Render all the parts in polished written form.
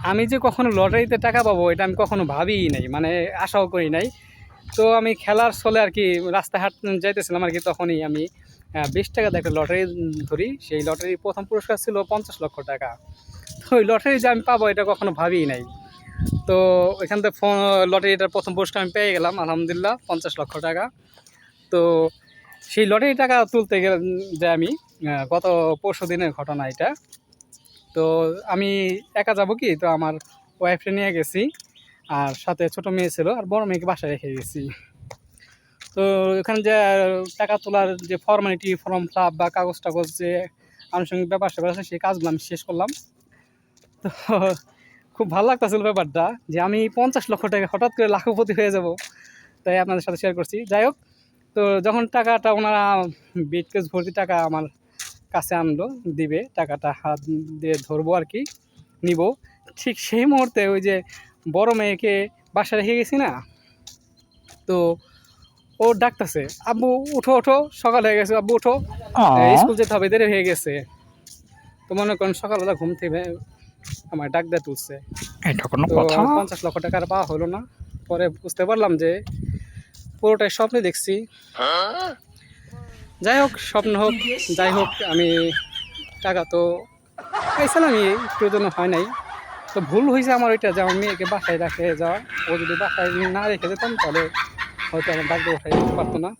আমি যে কখনো লটারিতে টাকা পাবো এটা আমি কখনো ভাবিই নাই, মানে আশাও করি নাই। তো আমি খেলার ছলে আর কি রাস্তায় যাইতেছিলাম আর কি, তখনই আমি 20 টাকা দিয়ে একটা লটারি ধরি। সেই লটারির প্রথম পুরস্কার ছিল 50 লক্ষ টাকা। তো ওই লটারি যে আমি পাবো এটা কখনো ভাবিই নাই। তো ওইখান থেকে লটারিটার প্রথম পুরস্কার আমি পেয়ে গেলাম আলহামদুলিল্লাহ, 50 লক্ষ টাকা। তো সেই লটারি টাকা তুলতে গেলে যে আমি গত পরশু দিনের ঘটনা এটা। তো আমি একা যাব কি, তো আমার ওয়াইফকে নিয়ে গেছি, আর সাথে ছোট মেয়ে ছিল, আর বড় মেয়েকে বাসায় রেখে গেছি। তো এখানে যে টাকা তোলার যে ফর্মালিটি, ফর্ম ফিল আপ বা কাগজ টাগজ যে আনুষঙ্গিক ব্যাপার স্যাপার আছে, সেই কাজগুলো আমি শেষ করলাম। তো খুব ভালো লাগতেছিল ব্যাপারটা, যে আমি 50 লক্ষ টাকা হঠাৎ করে লাখপতি হয়ে যাব, তাই আপনাদের সাথে শেয়ার করছি। যাই হোক, তো যখন টাকাটা ওনারা বিটকেস ভর্তি টাকা আমার কাছে আনলো, দিবে টাকাটা, হাত দিয়ে ধরবো আর কি, নিব, ঠিক সেই মুহূর্তে ওই যে বড় মেয়েকে বাসায় রেখে গেছি না, তো ও ডাকতেছে, আব্বু উঠো ওঠো, সকাল হয়ে গেছে, আব্বু উঠো, স্কুল যেতে হবে, দেরি হয়ে গেছে। তো মনে করেন সকালবেলা ঘুম থেকে আমার ডাক দিয়ে তুলছে। এটা কোনো তো কথা? 50 লক্ষ টাকার পাওয়া হলো না। পরে বুঝতে পারলাম যে পুরোটাই স্বপ্নে দেখছি। যাই হোক, স্বপ্ন হোক যাই হোক, আমি টাকা তো পাইছিলামই, একটুর জন্য হয় নাই। তো ভুল হয়েছে আমার ওইটা, যে আমার মেয়েকে বাসায় রেখে যাওয়া। ও যদি বাসায় না রেখে যেতাম তাহলে হয়তো আমার ডাক উঠাই দিতে পারতো না।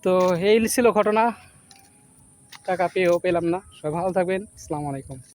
তো এই ছিল ঘটনা, টাকা পেয়েও পেলাম না। সবাই ভালো থাকবেন, আসসালামু আলাইকুম।